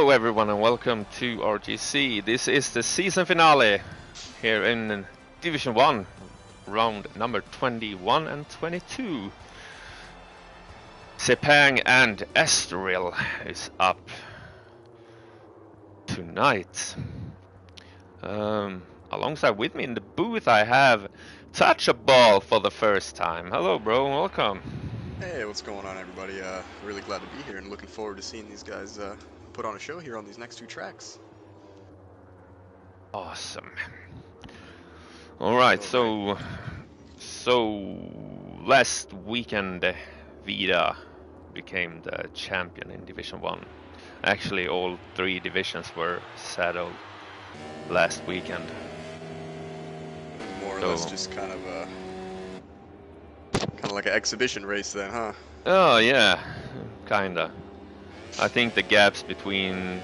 Hello everyone and welcome to RGC. This is the season finale here in Division 1, round number 21 and 22. Sepang and Estoril is up tonight. Alongside with me in the booth I have Touch a Ball for the first time. Hello bro, welcome. Hey, what's going on everybody? Really glad to be here and looking forward to seeing these guys put on a show here on these next two tracks. Awesome. Alright, so last weekend Vida became the champion in Division 1. Actually all three divisions were settled last weekend. More or less just kind of like an exhibition race then, huh? Oh yeah, kinda. I think the gaps between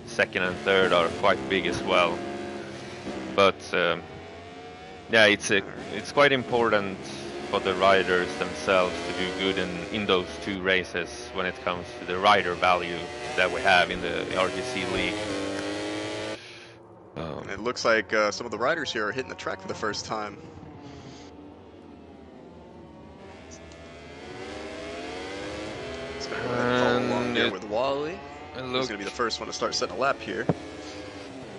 second and third are quite big as well. But yeah, it's quite important for the riders themselves to do good in those two races when it comes to the rider value that we have in the RGC league. It looks like some of the riders here are hitting the track for the first time. Follow along here with Wally. He's going to be the first one to start setting a lap here.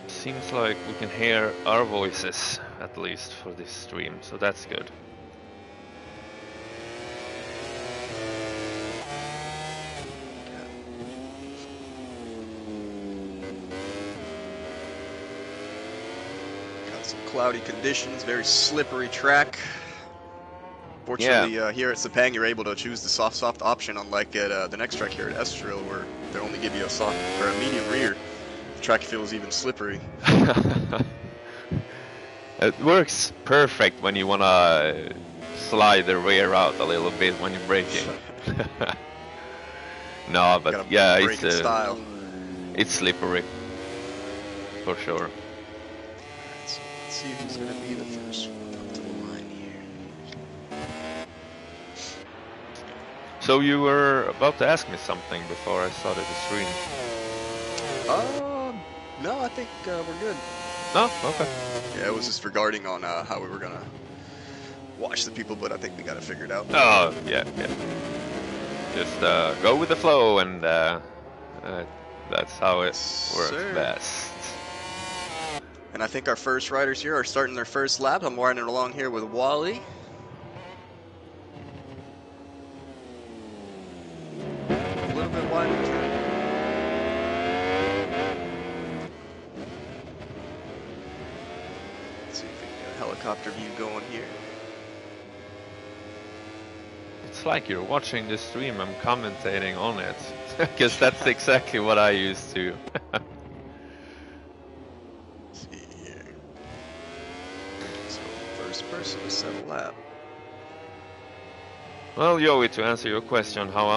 Seems like we can hear our voices, at least for this stream, so that's good. Got some cloudy conditions, very slippery track. Fortunately, here at Sepang, you're able to choose the soft option, unlike at the next track here at Estoril, where they only give you a soft or a medium rear. The track feels even slippery. It works perfect when you wanna slide the rear out a little bit when you're braking. No, but yeah, it's slippery for sure. So let's see who's gonna be the first one up to the line here. So you were about to ask me something before I started the stream. No, I think we're good. No? Okay. Yeah, it was just regarding on how we were gonna watch the people, but I think we got it figured out. Oh, yeah. Just go with the flow, and that's how it works best. And I think our first riders here are starting their first lap. I'm riding along here with Wally. A little bit wide in turn. Let's see if we can get a helicopter view going here. It's like you're watching the stream, I'm commentating on it. Because that's exactly what I used to. Let's see here. So, first person to set a lap. Well, Joey, to answer your question, how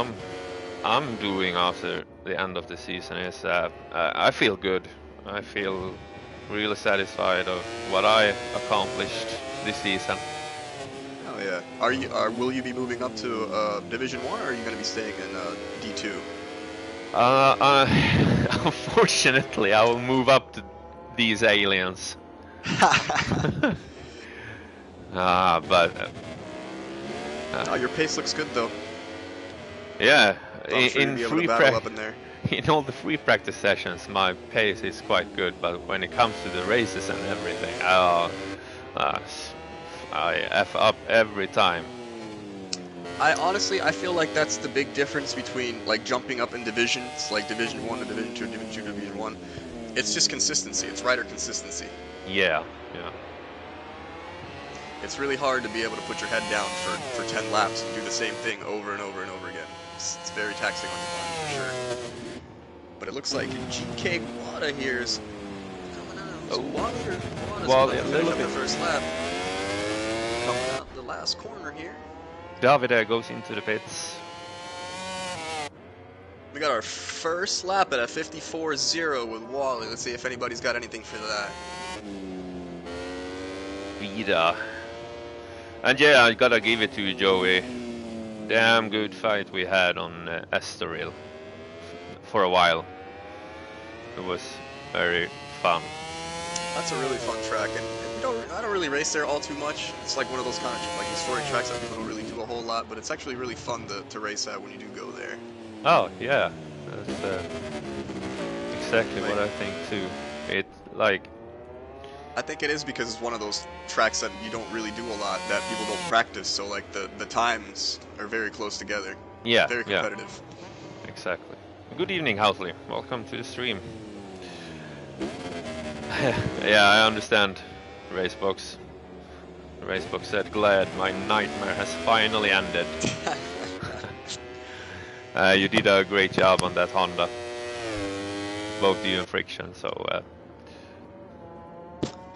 I'm doing after the end of the season is I feel good. I feel really satisfied of what I accomplished this season. Oh yeah. Will you be moving up to Division 1, or are you going to be staying in D2? Unfortunately, I will move up to these aliens. Oh, your pace looks good though. Yeah, in all the free practice sessions, my pace is quite good, but when it comes to the races and everything, I F up every time. I feel like that's the big difference between like jumping up in divisions, like Division 1 to Division 2, Division 2 to Division 1. It's just consistency. It's rider consistency. Yeah. It's really hard to be able to put your head down for 10 laps and do the same thing over and over and over again. It's very taxing on your body for sure. But it looks like GK Wada here is coming out. So Wada's going to finish up the first lap. Coming out the last corner here. Davide goes into the pits. We got our first lap at a 54.0 with Wally. Let's see if anybody's got anything for that. Vida. And yeah, I gotta give it to you, Joey. Damn good fight we had on Estoril for a while. it was very fun. That's a really fun track, and I don't really race there all too much. It's like one of those kind of like historic tracks that people don't really do a whole lot, but it's actually really fun to race at when you do go there. Oh yeah, that's exactly what I think too. It like. I think it is because it's one of those tracks that you don't really do a lot, that people don't practice, so like the times are very close together. Yeah, very competitive. Yeah, exactly. Good evening, Housley. Welcome to the stream. Yeah, I understand. Racebox. Racebox said, glad my nightmare has finally ended. You did a great job on that Honda. Both you and Friction, so...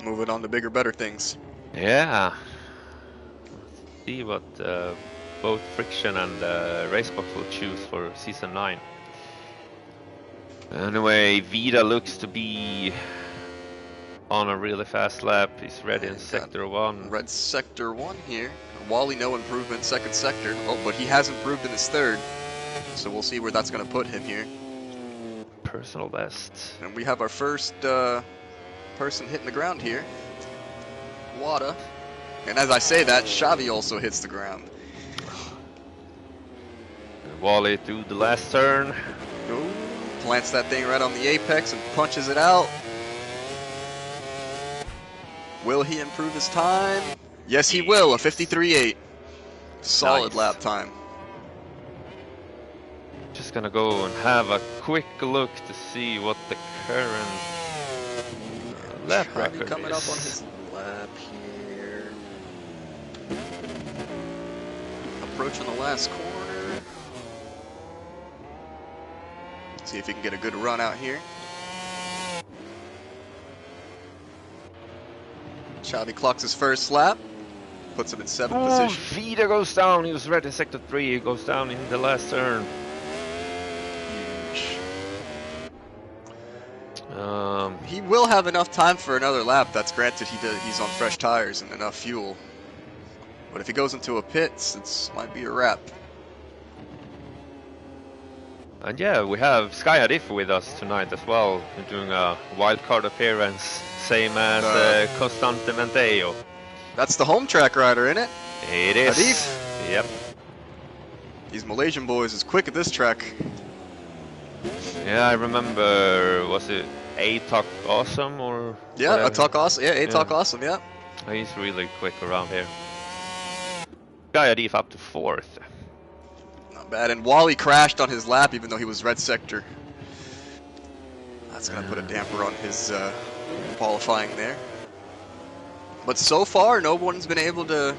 Moving on to bigger, better things. Yeah. Let's see what both Friction and Racebox will choose for Season 9. Anyway, Vida looks to be on a really fast lap. He's ready in Sector 1. Red Sector 1 here. Wally, no improvement, second sector. Oh, but he has improved in his third. So we'll see where that's going to put him here. Personal best. And we have our first person hitting the ground here. Wada. And as I say that, Xavi also hits the ground. Wally to the last turn. Ooh, plants that thing right on the apex and punches it out. Will he improve his time? Yes, he will. A 53.8. Solid lap time. Just gonna go and have a quick look to see what the current lap record coming is. Up on his lap here. Approaching the last corner. See if he can get a good run out here. Xavi clocks his first lap. Puts him in 7th position. Vida goes down. He was red in Sector 3. He goes down in the last turn. Huge. He will have enough time for another lap. That's granted. He's on fresh tires and enough fuel. But if he goes into a pits, it might be a wrap. And yeah, we have Sky Hadif with us tonight as well. We're doing a wildcard appearance, same as Costante Menteo. That's the home track rider, isn't it? It is. Hadif? Yep. These Malaysian boys is quick at this track. Yeah, I remember, was it A-Talk Awesome or? Yeah, A-Talk Awesome. Yeah, A-Talk Awesome, yeah. He's really quick around here. Sky Hadif up to 4th. Not bad, and Wally crashed on his lap even though he was red sector. That's going to put a damper on his qualifying there. But so far, no one's been able to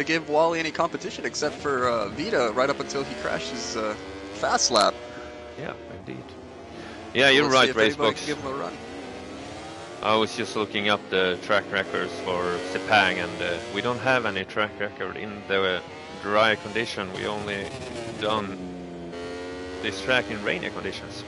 give Wally any competition except for Vida right up until he crashed his fast lap. Yeah, indeed. Yeah, you're right, Racebox. Give him a run. I was just looking up the track records for Sepang, and we don't have any track record in the dry condition. We only done this track in rainy conditions.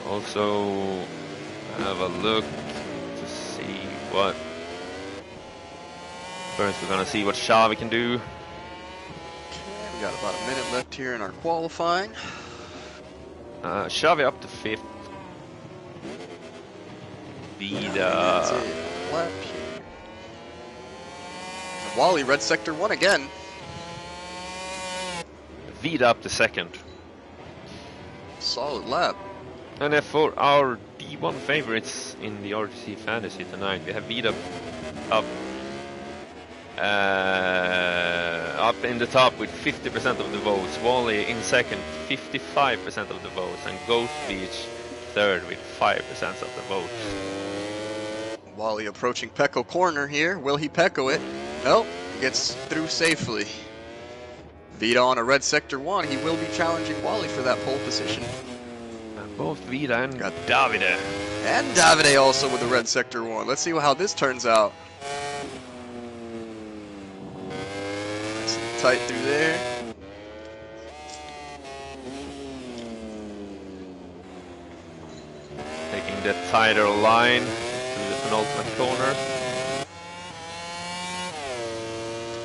Also have a look to see what... First we're gonna see what Xavi can do. Okay, we got about a minute left here in our qualifying. Xavi up to 5th. Vida... Lap here. And Wally, red sector 1 again. Vida up to 2nd. Solid lap. And then for our D1 favorites in the RGC Fantasy tonight, we have Vida up in the top with 50% of the votes, Wally in 2nd, 55% of the votes, and Ghost Beach 3rd with 5% of the votes. Wally approaching Pecco corner here. Will he Pecco it? Nope. Gets through safely. Vida on a red sector 1. He will be challenging Wally for that pole position. Both Vida and Davide. And Davide also with the red sector 1. Let's see how this turns out. Nice and tight through there. in the tighter line to the penultimate corner.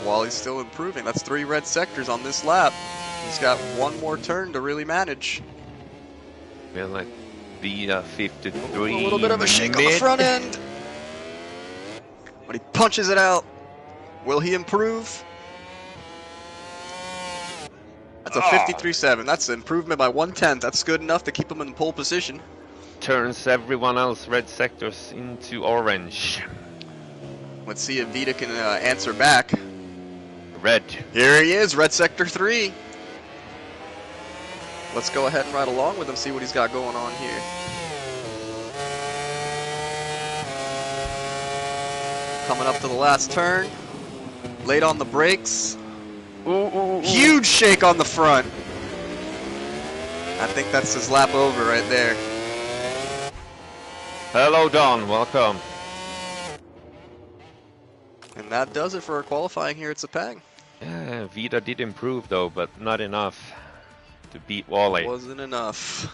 Wally's still improving. That's 3 red sectors on this lap. He's got 1 more turn to really manage. Feel like the 53. A little bit of a shake on the front end. But he punches it out. Will he improve? That's a 53.7. That's an improvement by 1/10. That's good enough to keep him in pole position. Turns everyone else red sectors into orange. Let's see if Vita can answer back. Red. Here he is, red sector 3. Let's go ahead and ride along with him, see what he's got going on here. Coming up to the last turn. Late on the brakes. Huge shake on the front. I think that's his lap over right there. Hello, Don. Welcome. And that does it for our qualifying here at Sepang. Yeah, Vita did improve though, but not enough to beat Wally. Wasn't enough.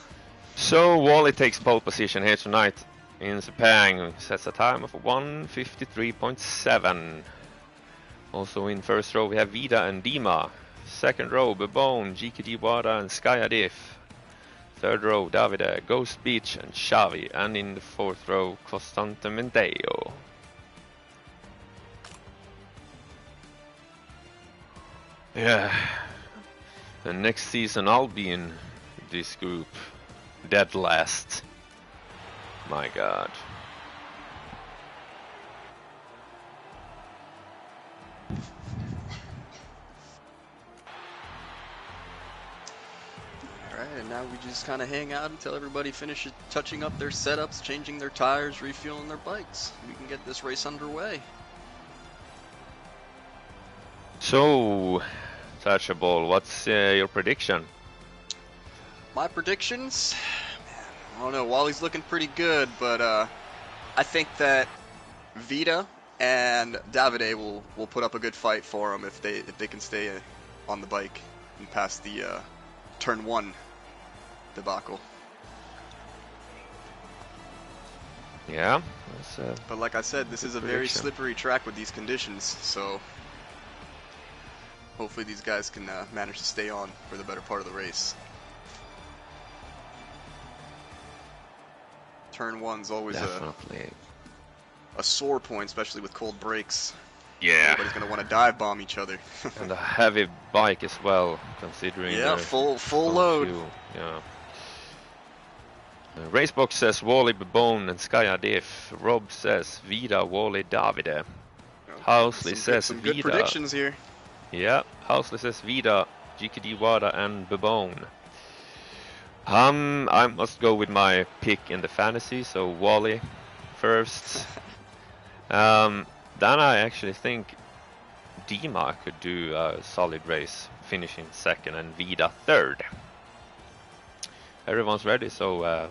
So Wally takes pole position here tonight in Sepang. Sets a time of 1:53.7. Also in first row we have Vida and Dima. Second row Bebone, GKD Wada and Skyadif. Third row Davide, Ghost Beach and Xavi. And in the fourth row Costante Mendeo. Yeah, and next season I'll be in this group, dead last. My God. Alright, and now we just kind of hang out until everybody finishes touching up their setups, changing their tires, refueling their bikes. We can get this race underway. So, Touchable, what's your prediction? My predictions? Man, I don't know. Wally's looking pretty good, but I think that Vita and Davide will put up a good fight for him if they can stay on the bike and pass the turn 1 debacle. Yeah. But like I said, this is a very slippery track with these conditions, so hopefully these guys can manage to stay on for the better part of the race. Turn 1's always a sore point, especially with cold brakes. Yeah. Everybody's going to want to dive bomb each other. And a heavy bike as well, considering full load. Fuel. Yeah. Racebox says Wally, Bebone and Skyadif. Rob says Vida, Wally, Davide. Housley says some Vida. Good predictions here. Yeah, Housley says Vida, GKD Wada and Bebone. I must go with my pick in the fantasy, so Wally first. Then I actually think Dima could do a solid race, finishing second, and Vida third. Everyone's ready, so well,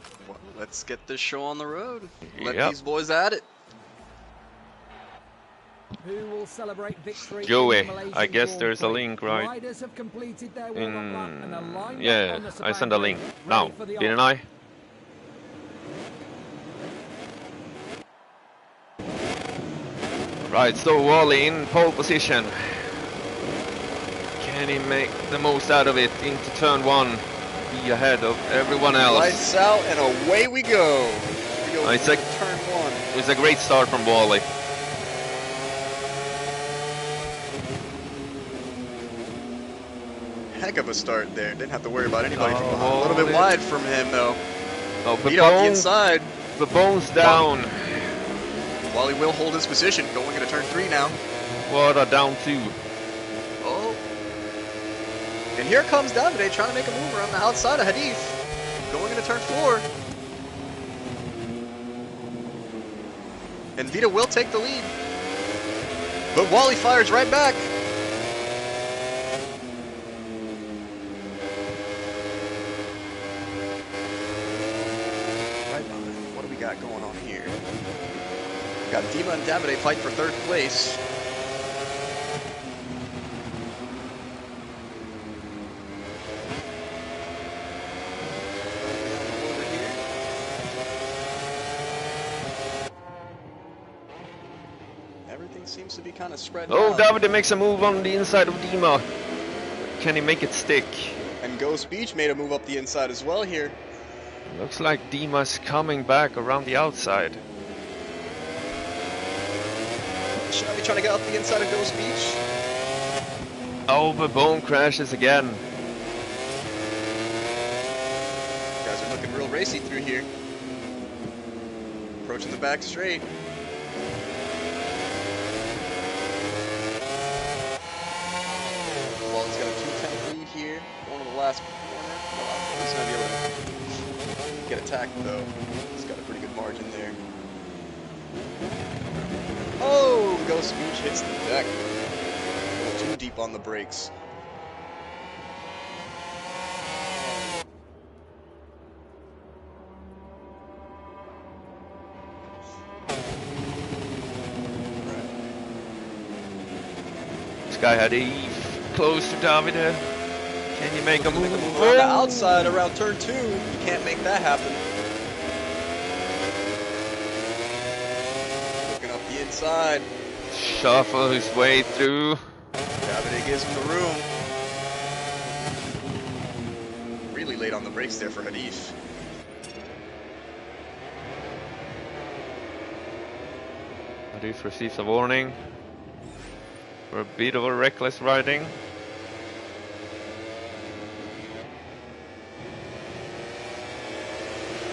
let's get this show on the road. Let yep. these boys at it. Who will celebrate victory? Joey, I guess there's a link, right? Riders have completed their warm-up lap and are lined yeah, up on the I sent a link. Sepang Now, ready for the didn't I? Right, so Wally in pole position. Can he make the most out of it into turn 1? Be ahead of everyone else. Lights out and away we go. It's a turn 1. It's a great start from Wally. Heck of a start there. Didn't have to worry about anybody from behind. A little bit wide from him though. Oh, Beat off the inside. The bone's down. Wally will hold his position. Going into turn 3 now. Wada down 2. Oh. And here comes Davide trying to make a move around the outside of Hadith. Going into turn 4. And Vita will take the lead. But Wally fires right back. What do we got going on here? We got Dima and Davide fight for 3rd place. seems to be kind of spread Oh, out. Davide makes a move on the inside of Dima. Can he make it stick? And Ghost Beach made a move up the inside as well here. Looks like Dima's coming back around the outside. Shelby trying to get up the inside of Ghost Beach. Oh, but Bone crashes again. Guys are looking real racy through here. Approaching the back straight. Wally's got a 2:10 lead here. Going to the last corner. Oh, he's going to be able to get attacked though. He's got a pretty good margin there. Oh, Ghost Beach hits the deck. A little too deep on the brakes. This guy had Eve close to Davide. Can you make a move? Around the outside, around turn 2. You can't make that happen. Looking up the inside. Shuffle his way through. Davide gives him the room. Really late on the brakes there for Hadif. Hadif receives a warning for a bit of a reckless riding.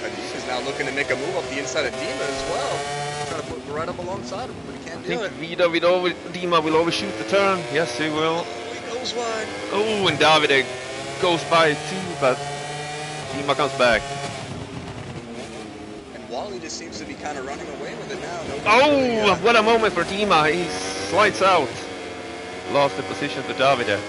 Hadif is now looking to make a move up the inside of Dima as well. Trying to put right up alongside him, but he can't I do think it. Dima will overshoot the turn. Yes, he will. Oh, he goes wide. Oh, and Davide goes by too, but Dima comes back. And Wally just seems to be kind of running away with it now. Oh, what a moment for Dima. He slides out. Lost the position to Davide.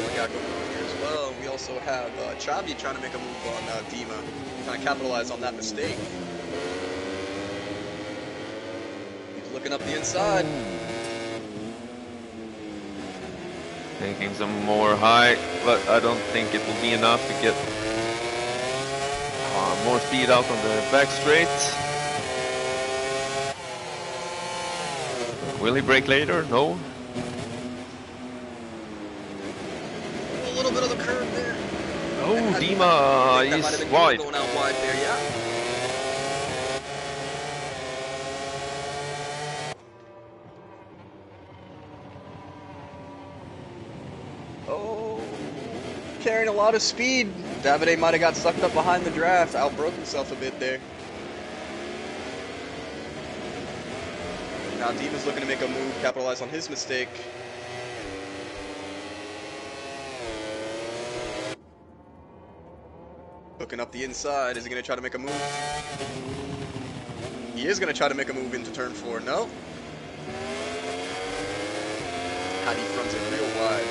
We got going on here as well. We also have Chabi trying to make a move on Dima, trying to capitalize on that mistake. He's looking up the inside. Taking some more height, but I don't think it will be enough to get more speed out on the back straight. Will he brake later? No. A little bit of the curve there. Oh, And Dima that might have is been wide. going out wide there, yeah. Oh, carrying a lot of speed. Davide might have got sucked up behind the draft, outbroke himself a bit there. Now Dima's looking to make a move, capitalize on his mistake. Looking up the inside, is he going to try to make a move? He is going to try to make a move into turn 4, no? Hadi fronts it real wide.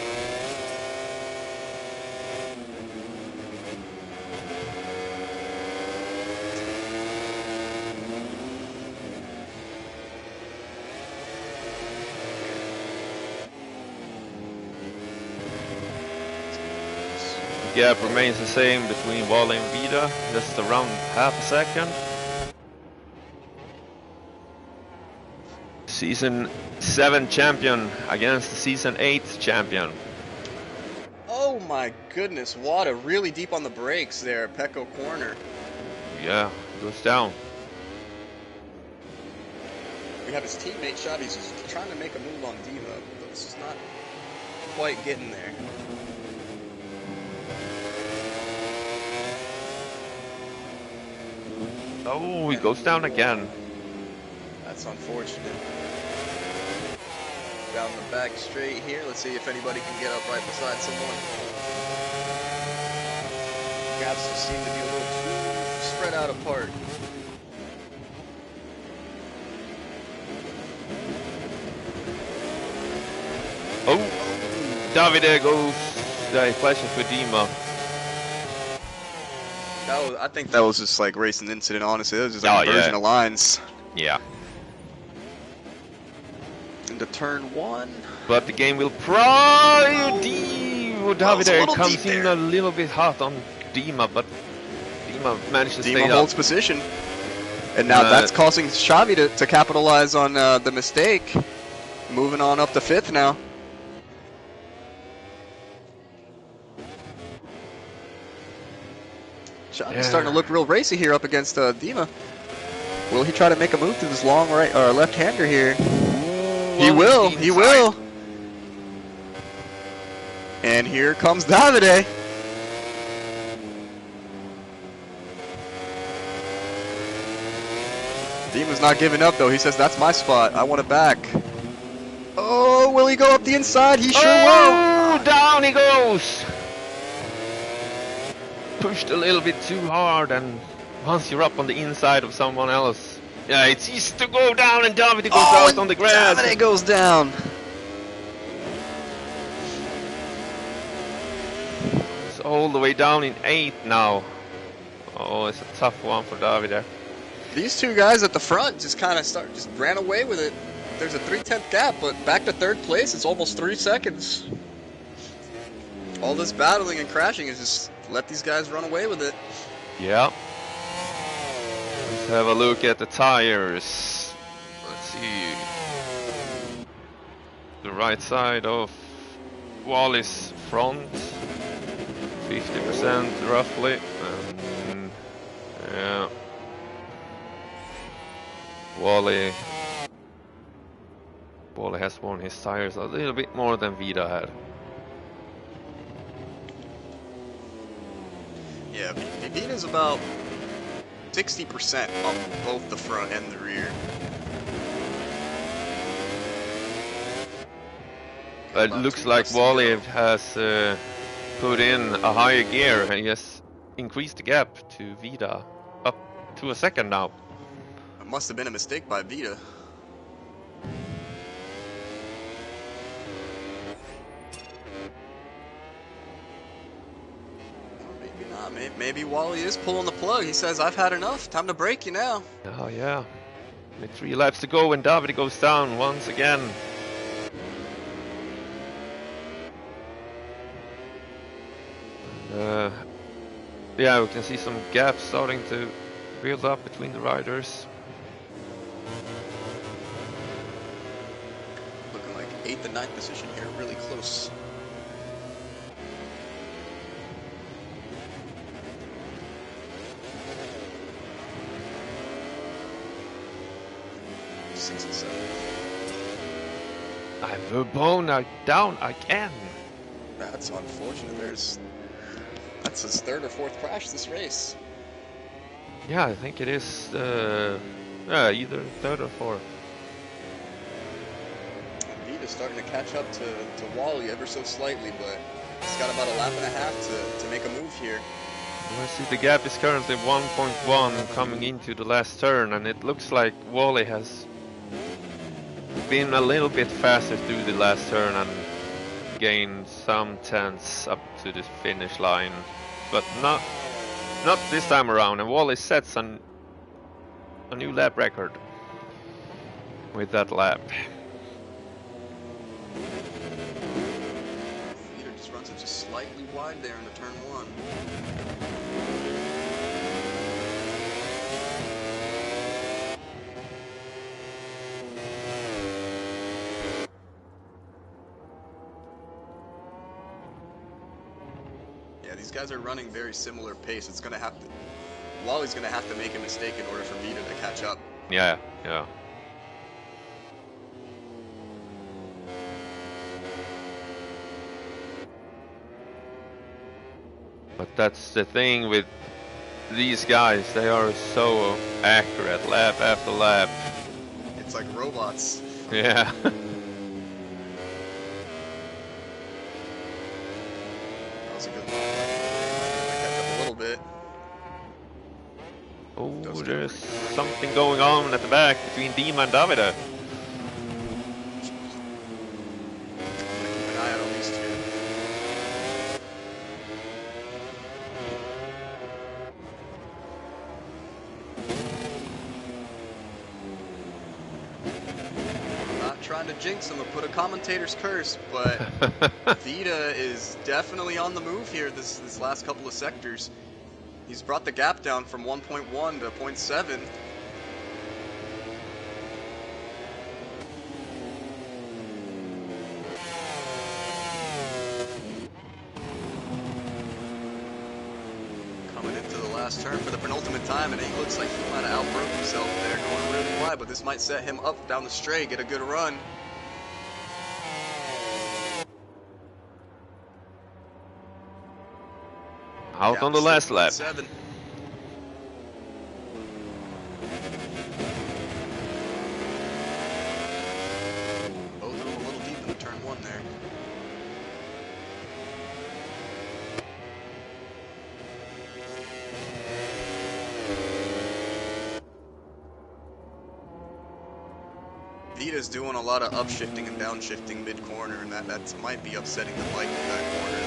The gap remains the same between Wally and Vida, just around half a second. Season 7 champion against the Season 8 champion. Oh my goodness, Wada really deep on the brakes there, Pecco corner. Yeah, goes down. We have his teammate Shabi's just trying to make a move on Dima, but it's just not quite getting there. Oh, he goes down again. That's unfortunate. Down the back straight here. Let's see if anybody can get up right beside someone. Gaps just seem to be a little too spread out apart. Oh, Davide goes. He flashes for Dima. I think that was just like racing incident, honestly. That was just like a inversion of lines. Yeah. Into turn 1. But the game will Davide little comes deep in there. a little bit hot on Dima, but Dima Dima managed to stay Dima up. holds position. And now that's causing Xavi to capitalize on the mistake. Moving on up to 5th now. Xavi's starting to look real racy here up against Dima. Will he try to make a move to this long right or left-hander here? He will. He will. And here comes Davide. Dima's not giving up though. He says, that's my spot. I want it back. Oh, will he go up the inside? He sure will. Down he goes. Pushed a little bit too hard, and once you're up on the inside of someone else, yeah, it's easy to go down, and Davide goes out on the grass. Davide goes down. It's all the way down in 8th now. Oh, it's a tough one for Davide. These two guys at the front just kind of just ran away with it. There's a 3/10 gap, but back to 3rd place, it's almost 3 seconds. All this battling and crashing is just let these guys run away with it. Yeah. Let's have a look at the tires. Let's see. The right side of Wally's front, 50% roughly. And, yeah. Wally has worn his tires a little bit more than Vida had. Yeah, Vita's about 60% on both the front and the rear. It looks like Wally has put in a higher gear, and he has increased the gap to Vida up to a second now. It must have been a mistake by Vita. Maybe Wally is pulling the plug. He says, I've had enough. Time to break you now. Oh, yeah. With 3 laps to go, and Davide goes down once again. Yeah, we can see some gaps starting to build up between the riders. Looking like 8th and 9th position here, really close. I'm Verbona down again. That's unfortunate. That's his 3rd or 4th crash this race. Yeah, I think it is either 3rd or 4th. Vita's starting to catch up to Wally ever so slightly, but he's got about a lap and a half to make a move here. Well, I see the gap is currently 1.1 coming into the last turn, and it looks like Wally has been a little bit faster through the last turn and gained some tenths up to the finish line, but not this time around. And Wally sets a new lap record with that lap. Peter just runs it just slightly wide there into turn 1. These guys are running very similar pace. It's gonna have to. Wally's gonna have to make a mistake in order for Vita to catch up. Yeah. But that's the thing with these guys. They are so accurate, lap after lap. It's like robots. Yeah. That was a good one. Catch up a little bit. Oh, there's something going on at the back between Dima and Davide. Keep an eye out on these two. I'm not trying to jinx him or put a commentator's curse, but Vita is definitely on the move here this last couple of sectors. He's brought the gap down from 1.1 to 0.7. Coming into the last turn for the penultimate time, and he looks like he might have outbroke himself there, going really wide, but this might set him up down the straight, get a good run. Out on the last lap. 7. Both of them a little deep in the turn 1 there. Vita's doing a lot of upshifting and downshifting mid-corner, and that might be upsetting the bike in that corner there.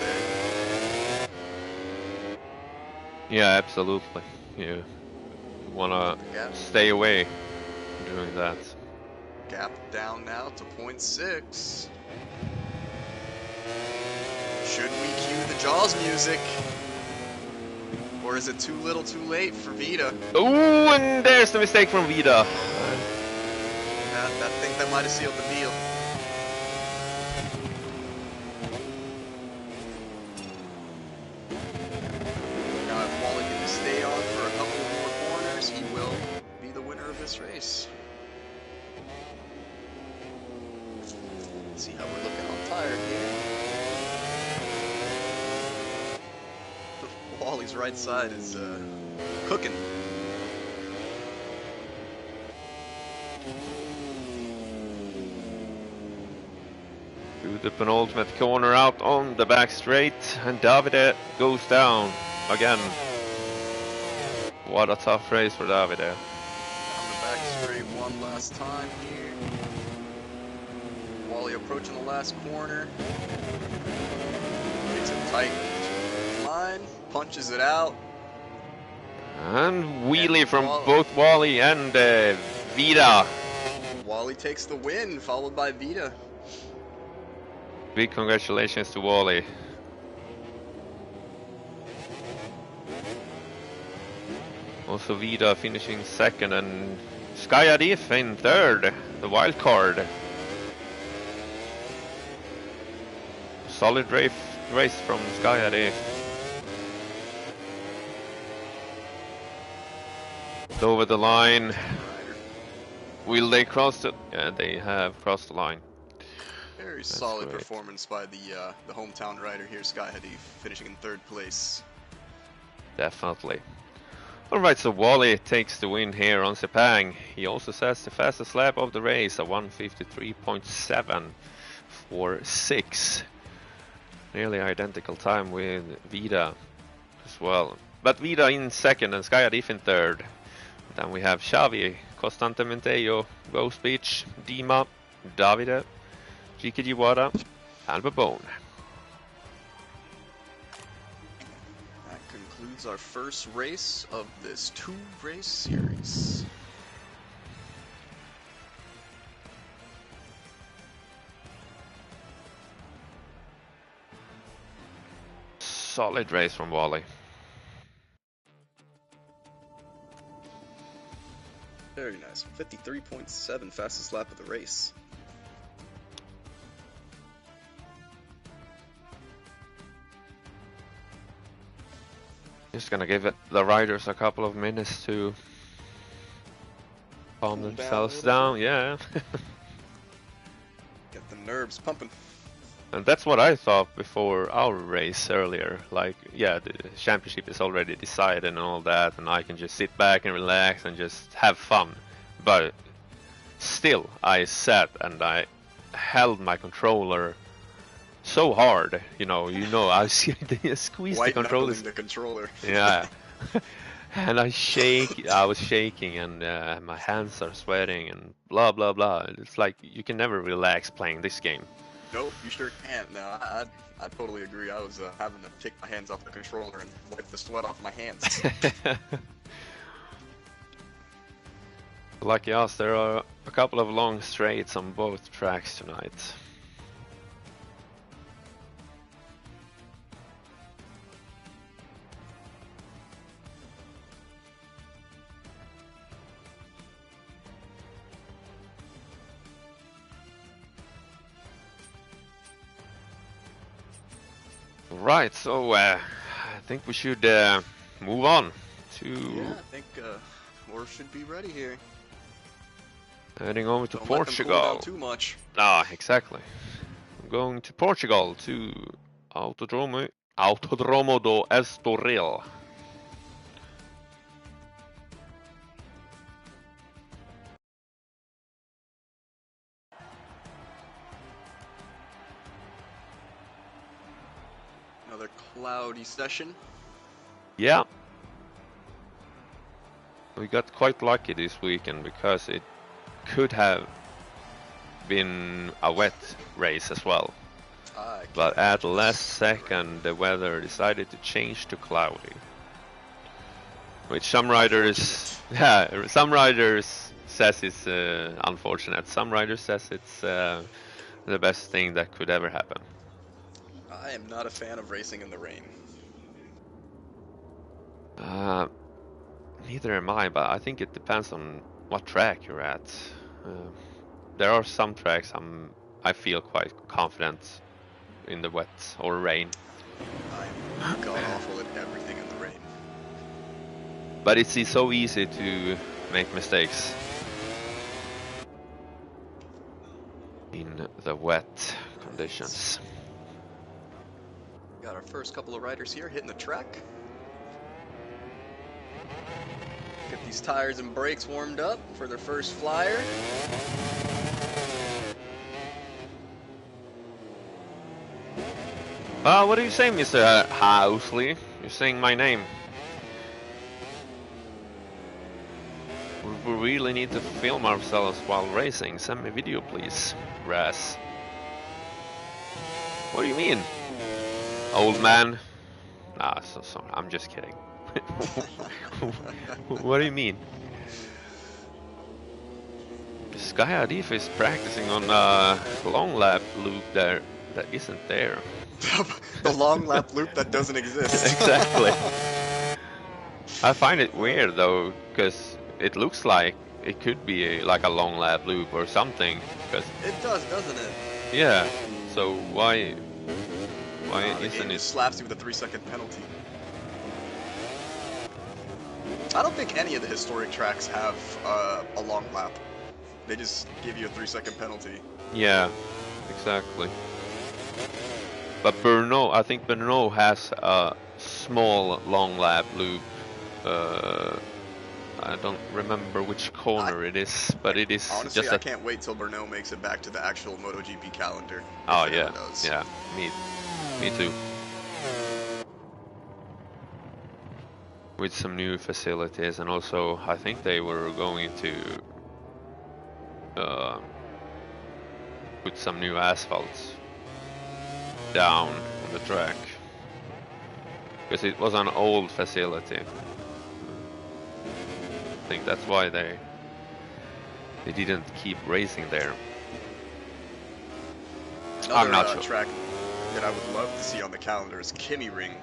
Yeah, absolutely. You wanna stay away doing that. Gap down now to 0.6. Should we cue the Jaws music? Or is it too little too late for Vita? Oh, and there's the mistake from Vita. I think that might have sealed the deal. Now, if Wally can just stay on for a couple more corners, he will be the winner of this race. Let's see how we're looking on tire here. Wally's right side is cooking. To the penultimate corner out on the back straight, and Davide goes down again. What a tough race for Davide. On the back straight one last time here. Wally approaching the last corner. Gets it tight line, punches it out. And wheelie from both Wally and Vita. Wally takes the win, followed by Vita. Big congratulations to Wally. Also Vita finishing second and Sky Adif in third, the wild card. Solid race from Sky Adif. Over the line. Will they cross it? Yeah, they have crossed the line. Very solid performance by the hometown rider here, Sky Hadif, finishing in third place. Definitely. Alright, so Wally takes the win here on Sepang. He also says the fastest lap of the race, a 1:53.746. Nearly identical time with Vida as well. But Vida in second and Sky Adif in third. Then we have Xavi, Constante Mentejo, Ghost Beach, Dima, Davide, GKG Wada, and Babone. That concludes our first race of this 2-race series. Solid race from Wally. Very nice. 53.7 fastest lap of the race. Just gonna give it the riders a couple of minutes to calm Cool themselves down down. Yeah. Get the nerves pumping. And that's what I thought before our race earlier. Like, yeah, the championship is already decided and all that, and I can just sit back and relax and just have fun. But still, I sat and I held my controller so hard. I squeezed the controller. The controller. Yeah. And I was shaking, and my hands are sweating, and blah blah blah. It's like you can never relax playing this game. Nope, you sure can't. No, I totally agree. I was having to take my hands off the controller and wipe the sweat off my hands. Lucky us, there are a couple of long straights on both tracks tonight. Right, so I think we should move on to Yeah, I think Horse should be ready here. heading over to Don't let them cool down Portugal. too much. Ah, exactly. I'm going to Portugal to Autodromo do Estoril. Another cloudy session. Yeah. We got quite lucky this weekend because it could have been a wet race as well. But at the last second the weather decided to change to cloudy. Which some riders some riders says it's unfortunate. Some riders says it's the best thing that could ever happen. I am not a fan of racing in the rain. Neither am I, but I think it depends on what track you're at. There are some tracks I feel quite confident in the wet or rain. I'm god awful at everything in the rain. But it's so easy to make mistakes in the wet conditions. Got our first couple of riders here hitting the track. Get these tires and brakes warmed up for their first flyer. What are you saying, Mr. Housley? You're saying my name. We really need to film ourselves while racing. Send me a video, please. Raz. What do you mean? Old man? Ah, so sorry. I'm just kidding. What do you mean? Sky Adif is practicing on a long lap loop there that isn't there. The long lap loop that doesn't exist. Exactly. I find it weird though, because it looks like it could be like a long lap loop or something. Cause it does, doesn't it? Yeah. So why isn't it? It slaps you with a 3-second penalty. I don't think any of the historic tracks have a long lap. They just give you a 3-second penalty. Yeah, exactly. But Brno, I think Brno has a small long lap loop. I don't remember which corner it is, but it is honestly, just I can't wait till Brno makes it back to the actual MotoGP calendar. Oh yeah, yeah, me too. With some new facilities, and also I think they were going to put some new asphalt down on the track, because it was an old facility. I think that's why they didn't keep racing there. Another, I'm not sure. Track that I would love to see on the calendar is Kimi Ring.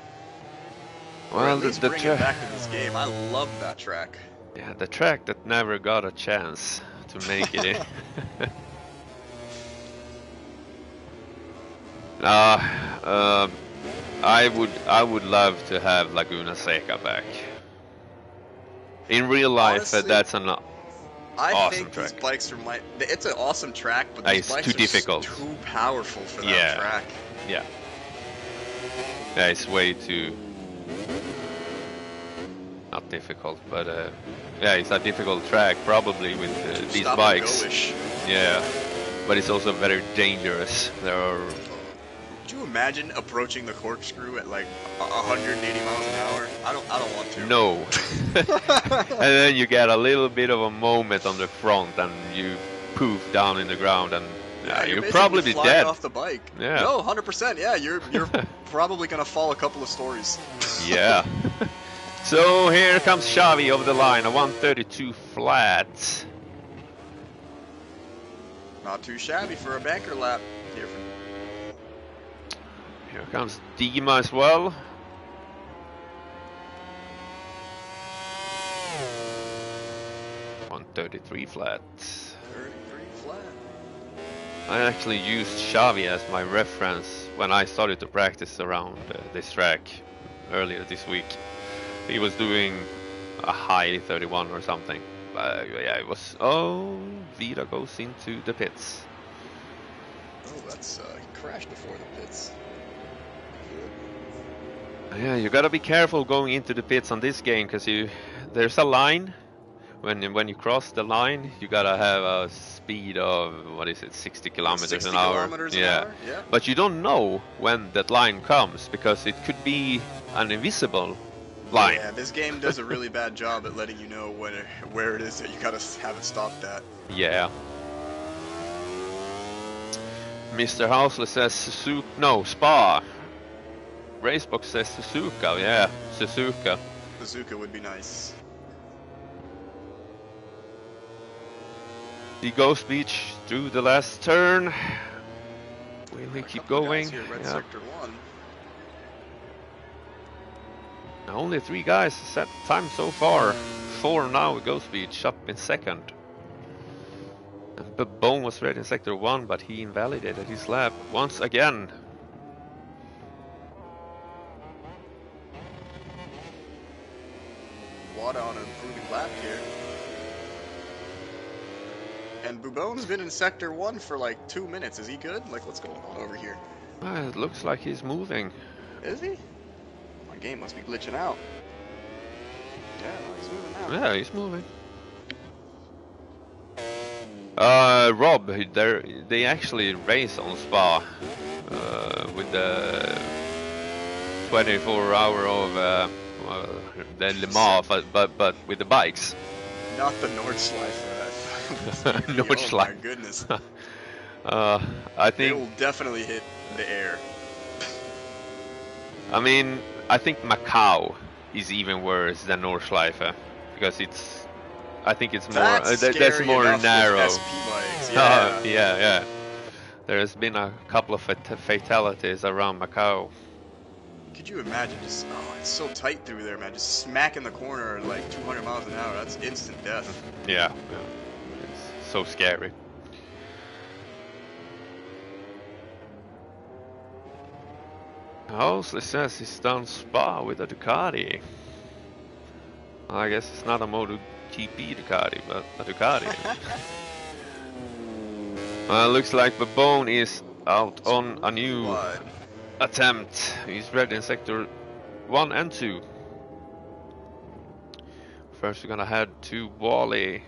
Well, at least bring it back to this game. I love that track. Yeah, the track that never got a chance to make it in. I would love to have Laguna Seca back. In real life, honestly, that's an awesome think track. These bikes are it's an awesome track, but these bikes too are difficult. Too powerful for that track. Yeah. Yeah, it's way too not difficult, but yeah, it's a difficult track probably with these bikes. Yeah, but it's also very dangerous. There are. Could you imagine approaching the corkscrew at like 180 miles an hour? I don't want to. No. And then you get a little bit of a moment on the front, and you poof down in the ground, and you'll probably be dead off the bike. Yeah. No, 100%. Yeah, you're probably gonna fall a couple of stories. Yeah. So here comes Xavi over the line, a 132 flat. Not too shabby for a banker lap here. Here comes Dima as well. .133 flat. 33 flat. I actually used Xavi as my reference when I started to practice around this track earlier this week. He was doing a high 31 or something. Yeah, it was. Oh, Vida goes into the pits. Oh, that's he crashed before the pits. Yeah, you gotta be careful going into the pits on this game because there's a line. When you cross the line, you gotta have a speed of, what is it, 60 kilometers 60 an hour. kilometers an hour? Yeah. But you don't know when that line comes because it could be an invisible line. Yeah, this game does a really bad job at letting you know where it is that you gotta have it stopped at. Yeah. Mr. Housley says Spa. Racebox says Suzuka, yeah, Suzuka. Suzuka would be nice. The Ghost Beach through the last turn. Will he keep going? Here, Red Yeah. Sector 1. Only 3 guys set time so far. 4 now with Ghost Beach up in second. Bone was red in sector 1, but he invalidated his lap once again. Wada on an improving lap here. And Boubone's been in sector 1 for like 2 minutes. Is he good? Like, what's going on over here? It looks like he's moving. Is he? My game must be glitching out. Yeah, no, he's moving now. Yeah, he's moving. Rob, they actually race on Spa with the 24-hour of the Le Mans, but with the bikes. Not the Nordschleife. Nordschleife. Oh my goodness. I think they will definitely hit the air. I mean, I think Macau is even worse than Nordschleife because I think it's more. That's more narrow. SP bikes. Yeah. Yeah. There's been a couple of fatalities around Macau. Could you imagine just, it's so tight through there, man. Just smacking the corner at like 200 miles an hour. That's instant death. Yeah. It's so scary. Housley says he's done Spa with a Ducati. I guess it's not a MotoGP Ducati, but a Ducati. Looks like Babone is out on a new attempt. He's red in sector 1 and 2. First we're gonna head to Wally.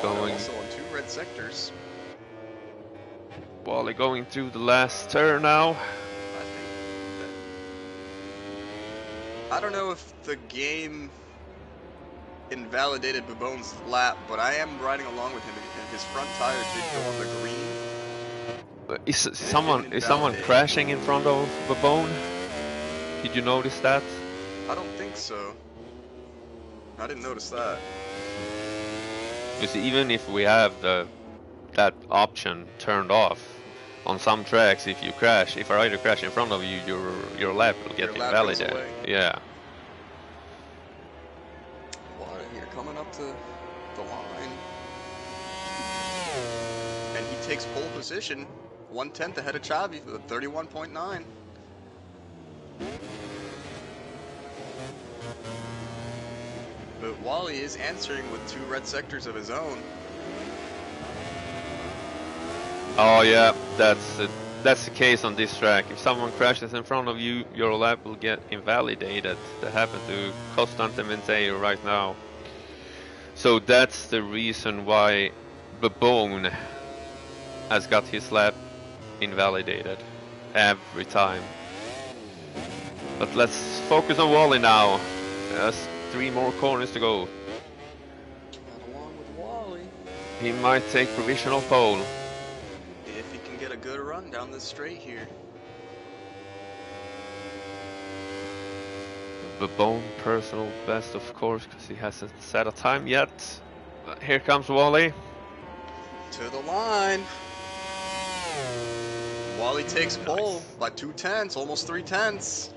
Going also on 2 red sectors. Wally going through the last turn now. I don't know if the game invalidated Babone's lap, but I am riding along with him, and his front tire did go on the green. Is someone crashing in front of Babone? Did you notice that? I don't think so. I didn't notice that. Because even if we have that option turned off, on some tracks, if you crash, if a rider crash in front of you, your lap will get invalidated. Yeah. Water here coming up to the line, and he takes pole position, 1/10 ahead of Xavi with a 31.9. But Wally is answering with 2 red sectors of his own. Oh yeah, that's the case on this track. If someone crashes in front of you, your lap will get invalidated. That happened to Constante Menteiro right now. So that's the reason why Babone has got his lap invalidated every time. But let's focus on Wally now. There's 3 more corners to go. Along with Wally. He might take provisional pole. If he can get a good run down this straight here. Babone personal best, of course, because he hasn't set a time yet. But here comes Wally. To the line. Wally takes pole by 2/10, almost 3/10.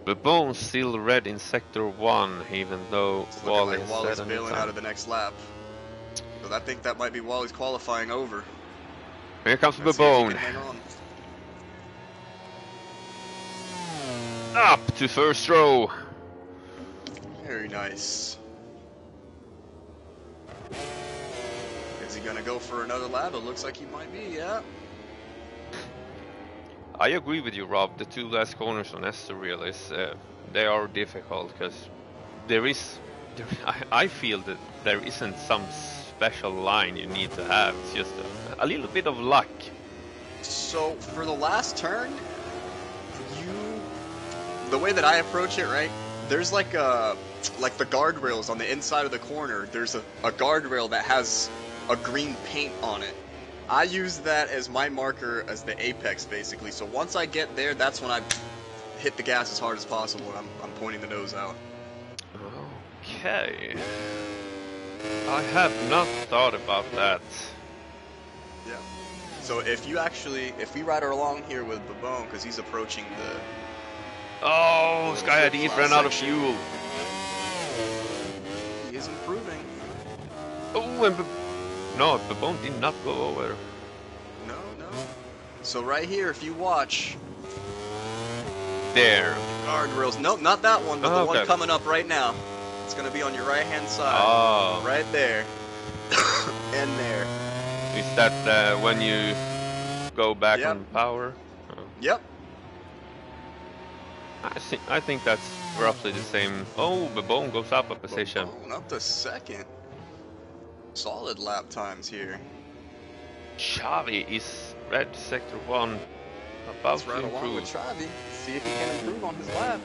Babone still red in sector 1, even though Wally Wally's bailing out of the next lap. But I think that might be Wally's qualifying over. Here comes Let's see if he Babone. can hang on. Up to first row. Very nice. Is he gonna go for another lap? It looks like he might be, yeah. I agree with you, Rob. The two last corners on Estoril is they are difficult because I feel that there isn't some special line you need to have. It's just a little bit of luck. So for the last turn, the way that I approach it, right? There's like the guardrails on the inside of the corner. There's a guardrail that has a green paint on it. I use that as my marker as the apex, basically. So once I get there, that's when I hit the gas as hard as possible. And I'm pointing the nose out. Okay. I have not thought about that. Yeah. So if we ride along here with Babone, because he's approaching the... Oh, Sky ID ran out of fuel. He is improving. Oh, and no, Babone did not go over. No. So right here, if you watch... There. Guardrails. Nope, not that one, but the one coming up right now. It's going to be on your right-hand side. Oh. Right there. And there. Is that when you go back on power? Oh. Yep. I think that's roughly the same. Oh, Babone goes up a position. Babone up to second. Solid lap times here. Xavi is red sector 1. About to run along with improve. Xavi. See if he can improve on his lap.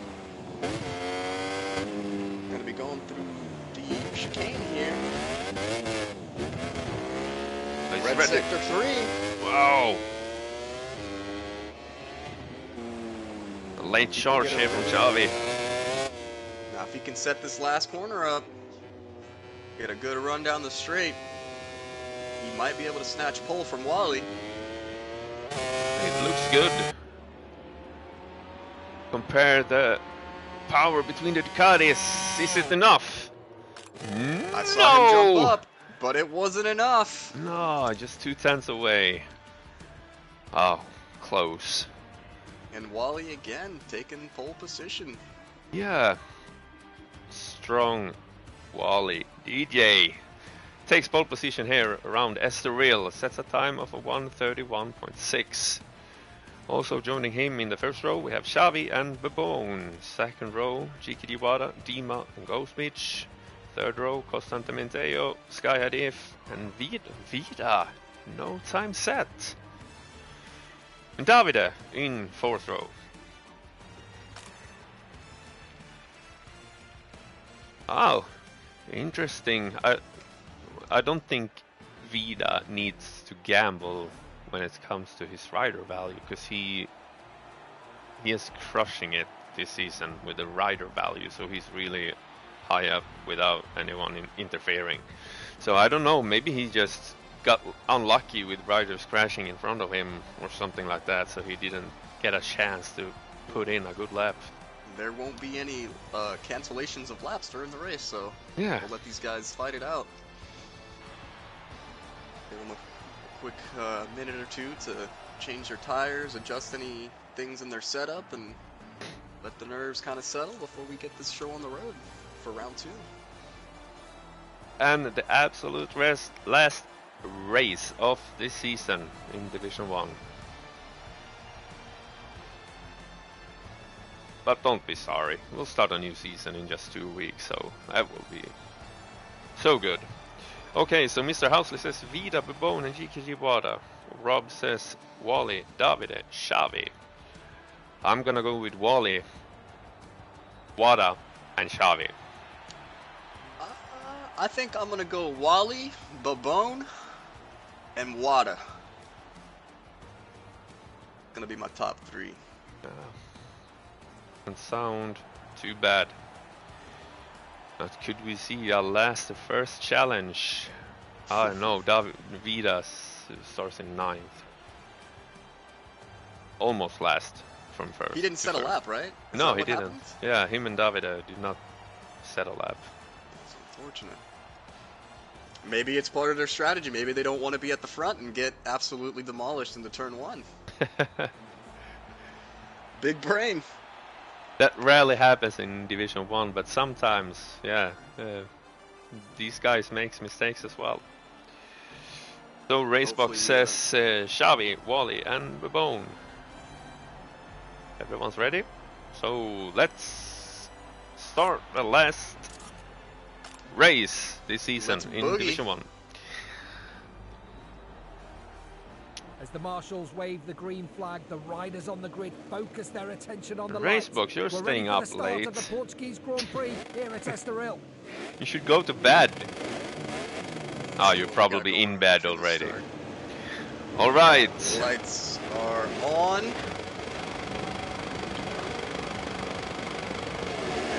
Gonna be going through the chicane here. Red sector 3. Wow. A late charge here from Xavi. Now if he can set this last corner up, get a good run down the straight, he might be able to snatch pole from Wally. It looks good. Compare the power between the Ducatis. Is it enough? I saw him jump up, but it wasn't enough. No, just 2/10 away. Oh, close. And Wally again taking pole position. Yeah. Strong Wally. DJ takes pole position here around Estoril. Sets a time of a 1:31.6. Also joining him in the first row, we have Xavi and Babone. Second row, GKD Wada, Dima and Ghostbeach. Third row, Constantamente, Sky Hadif and Vida. No time set. And Davide in fourth row. Oh, interesting. I don't think Vida needs to gamble when it comes to his rider value, because he is crushing it this season with the rider value, so he's really high up without anyone interfering. So I don't know, maybe he just got unlucky with riders crashing in front of him or something like that, so he didn't get a chance to put in a good lap. There won't be any cancellations of laps during the race, so yeah, we'll let these guys fight it out. Give them a quick minute or two to change their tires, adjust any things in their setup, and let the nerves kind of settle before we get this show on the road for round 2. And the absolute last race of this season in Division 1. But don't be sorry, we'll start a new season in just 2 weeks, so that will be so good. Okay, so Mr. Housley says Vida, Babone and GKG Wada. Rob says Wally, Davide, Xavi. I'm gonna go with Wally, Wada and Xavi. I think I'm gonna go Wally, Babone, and Wada. Gonna be my top 3. Doesn't sound too bad. But could we see a last first challenge? I don't know, Vida starts in 9th. Almost last from first. He didn't set a lap, right? No, he didn't. Yeah, him and Davide did not set a lap. It's unfortunate. Maybe it's part of their strategy. Maybe they don't want to be at the front and get absolutely demolished into turn 1. Big brain. That rarely happens in Division 1, but sometimes, yeah, these guys make mistakes as well. So Racebox says Xavi, Wally, and Babone. Everyone's ready? So let's start the last race this season in Division 1. As the marshals wave the green flag, the riders on the grid focus their attention on the Racebox, you're staying up late. Of the Portuguese Grand Prix here at Estoril. You should go to bed. Oh, you're probably in bed already. All right. Lights are on.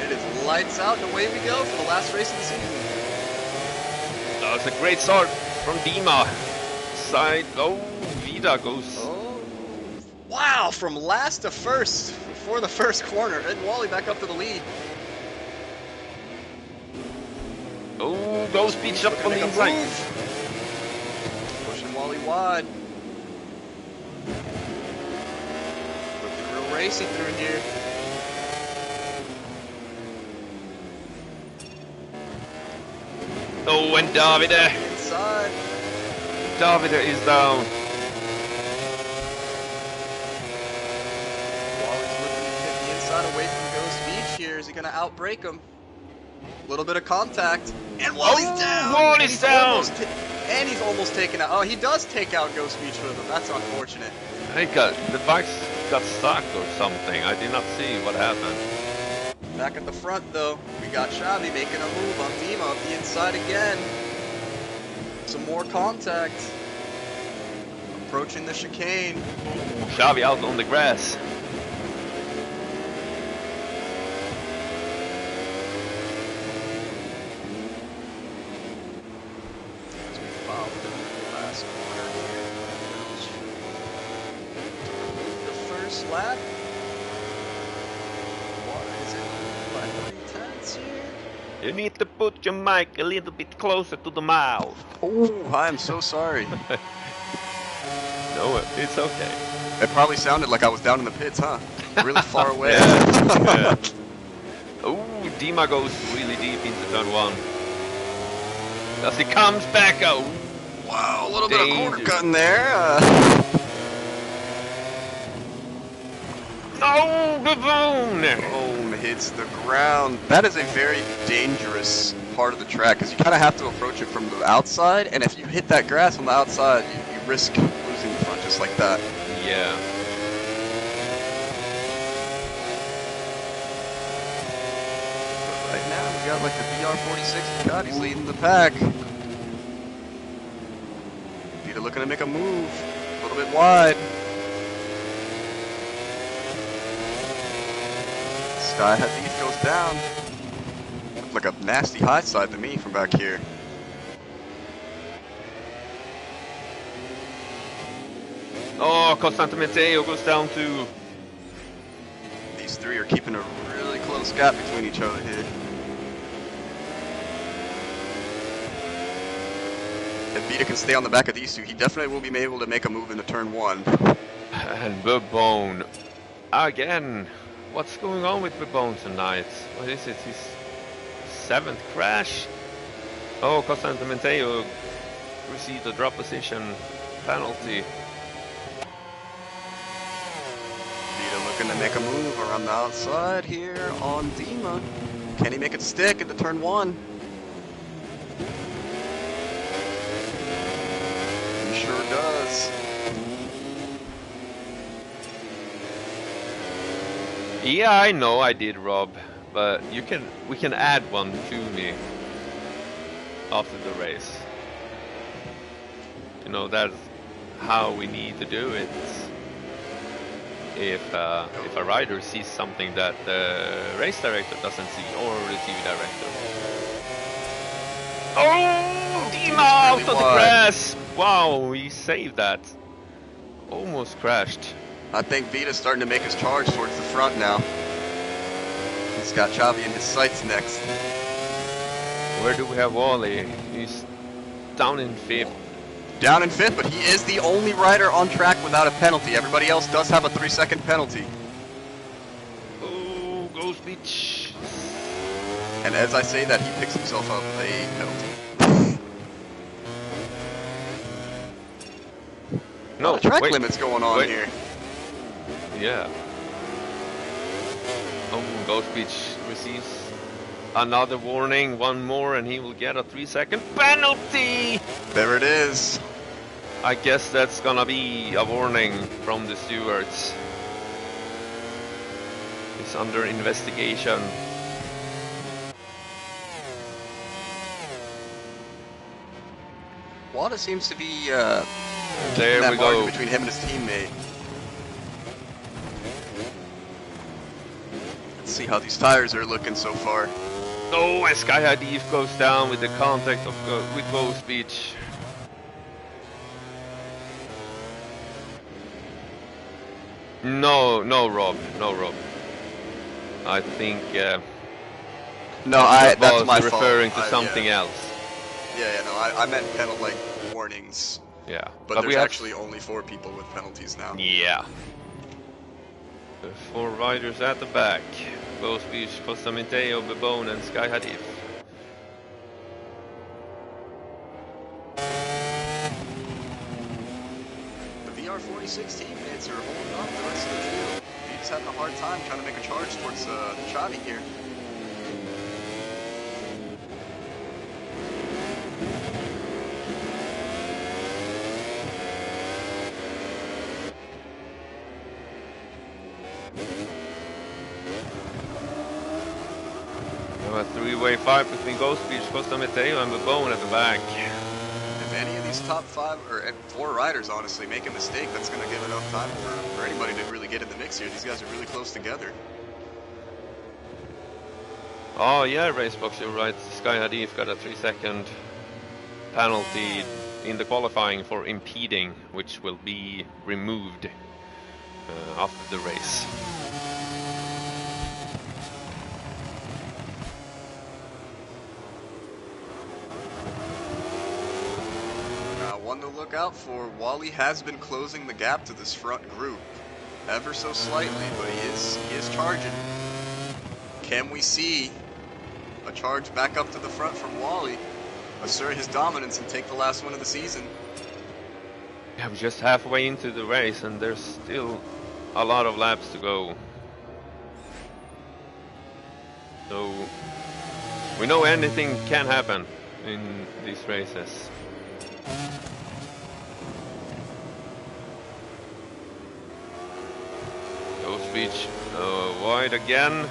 It is lights out and away we go for the last race of the season. That was a great start from Dima. Side, oh, Vida goes. Oh, wow, from last to first before the first corner. And Wally back up to the lead. Oh, goes speech up on the inside. Pushing Wally wide. Looking real racy through here. Oh, and Davide. Inside. Davide is down. Wally's looking to hit the inside away from Ghost Beach here. Is he going to outbreak him? A little bit of contact. And Wally's down! Wally's down! And he's almost taken out. Oh, he does take out Ghost Beach with him. That's unfortunate. The bikes got stuck or something. I did not see what happened. Back at the front, though, we got Xavi making a move on Dima up the inside again. Some more contact. Approaching the chicane. Xavi out on the grass. As we follow the last corner here. The first lap. You need to put your mic a little bit closer to the mouth. Oh, I'm so sorry. No, it's okay. It probably sounded like I was down in the pits, huh? Really far away. Yeah. Oh, Dima goes really deep into turn 1. As he comes back out. Wow, a little bit of corner cutting there. No, Babone! Boom, hits the ground. That is a very dangerous part of the track because you kind of have to approach it from the outside, and if you hit that grass on the outside, you risk losing the front just like that. Yeah. But right now, we got like the BR46 God, he's leading the pack. Peter looking to make a move, a little bit wide. Sky Hadith goes down. Looked like a nasty high side to me from back here. Oh, Costante Matteo goes down too. These three are keeping a really close gap between each other here. If Vita can stay on the back of these two, he definitely will be able to make a move into turn 1. And Babone again. What's going on with Babone tonight? What is it? His 7th crash? Oh, Costante Matteo received a drop position penalty. Vita looking to make a move around the outside here on Dima. Can he make it stick into turn 1? He sure does. Yeah, I know I did, Rob, but we can add one to me after the race. You know, that's how we need to do it. If a rider sees something that the race director doesn't see, or the TV director. Oh, Dima out of the grass! Wow, he saved that. Almost crashed. I think Vita's starting to make his charge towards the front now. He's got Xavi in his sights next. Where do we have Wally? He's down in 5th. Down in 5th, but he is the only rider on track without a penalty. Everybody else does have a 3-second penalty. Oh, Ghost Beach. And as I say that, he picks himself up a penalty. No, track wait, limits going on wait. here. Yeah. Oh, Ghost Beach receives another warning, one more, and he will get a 3-second penalty! There it is. I guess that's gonna be a warning from the stewards. It's under investigation. Wada seems to be There that we margin go. between him and his teammate. Let's see how these tires are looking so far. Oh, and Sky High Deep goes down with the contact of with Ghost Beach. No, Rob. I think No, that that's was my referring fault. to something else. No, I meant penalty warnings. Yeah, But we there's have actually only 4 people with penalties now. Yeah. The 4 riders at the back. Ghost Beach, Costa Mateo, Bebone, and Sky Hadif. The VR46 teammates are holding up the rest of the field. He's having a hard time trying to make a charge towards Chavi here. A 3-way fight between Ghost Beach, Costa Mateo, and Bebone at the back. If any of these top 5 or 4 riders honestly make a mistake, that's going to give enough time for anybody to really get in the mix here. These guys are really close together. Oh yeah, Racebox, you're right. Sky Hadif got a 3-second penalty in the qualifying for impeding, which will be removed after the race. One to look out for. Wally has been closing the gap to this front group ever so slightly, but he is charging. Can we see a charge back up to the front from Wally, assert his dominance and take the last one of the season? Yeah, we're just halfway into the race and there's still a lot of laps to go. So we know anything can happen in these races. Ghost Beach wide again. A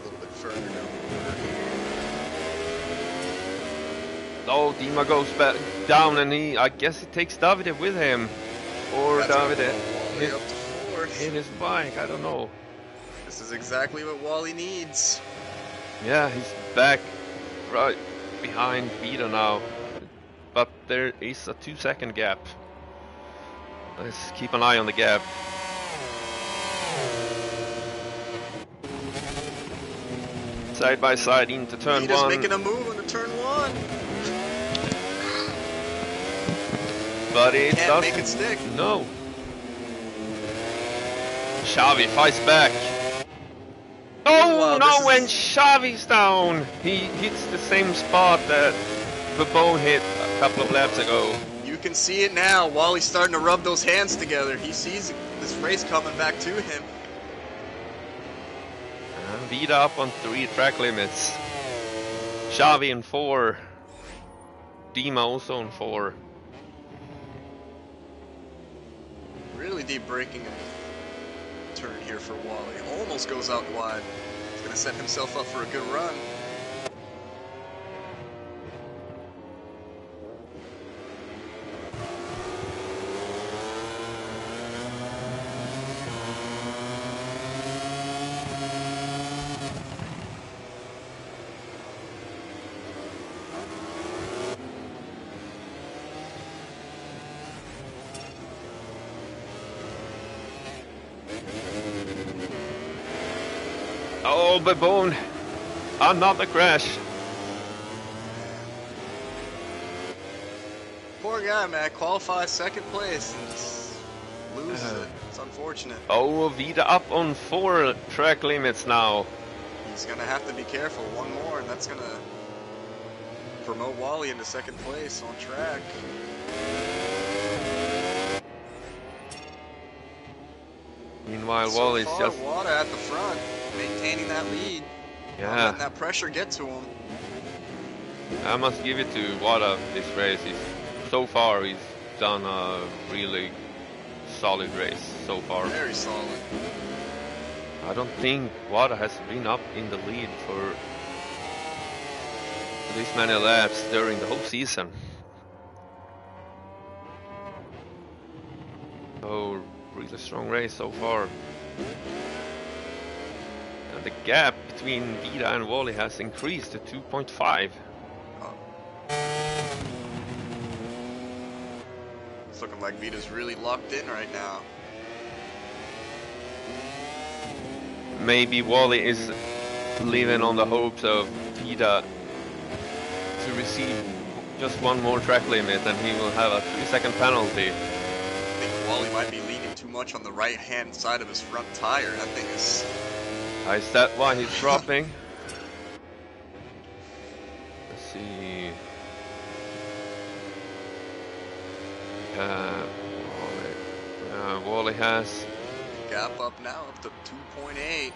little bit further down the river. Oh, Dima goes back down and I guess he takes Davide with him. Or That's Davide Wally up to 4th. hit his bike, I don't know. This is exactly what Wally needs. Yeah, he's back right behind Vida now. But there is a 2-second gap. Let's keep an eye on the gap. Side by side into turn Vida's 1. making a move into turn 1. But it Can't doesn't. make it stick. No. Xavi fights back. Oh wow, no, when this Xavi's down, he hits the same spot that Bebone hit a couple of laps ago. You can see it now. Wally's starting to rub those hands together. He sees this race coming back to him. And Vida up on 3 track limits. Xavi in 4. Dima also in 4. Really deep braking turn here for Wally. Almost goes out wide. He's going to set himself up for a good run. Oh, Babone! Another crash. Poor guy, man. Qualifies second place and loses it. It's unfortunate. Oh, Vida up on 4 track limits now. He's gonna have to be careful. One more, and that's gonna promote Wally into second place on track. Meanwhile, So Wally's far, just... Wada at the front, maintaining that lead. Not Yeah, letting that pressure get to him. I must give it to Wada this race. So far, he's done a really solid race so far. Very solid. I don't think Wada has been up in the lead for this many laps during the whole season. Oh, really strong race so far. And the gap between Vida and Wally has increased to 2.5. It's looking like Vita's really locked in right now. Maybe Wally is living on the hopes of Vida to receive just one more track limit and he will have a 3-second penalty. I think Wally might be leaning too much on the right-hand side of his front tire. That thing is... Is that why he's dropping? Let's see. Wally has... Gap up now, up to 2.8.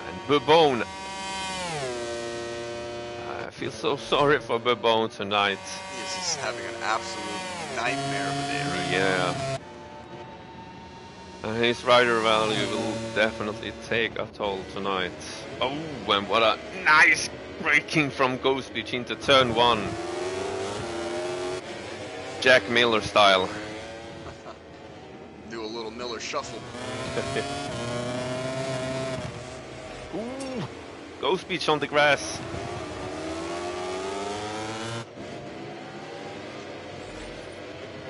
And Babone. I feel so sorry for Babone tonight. He's just having an absolute nightmare of a day right now. Yeah. And his rider value will definitely take a toll tonight. Oh, and what a nice braking from Ghost Beach into turn 1. Jack Miller style. Do a little Miller shuffle. Ooh, Ghost Beach on the grass.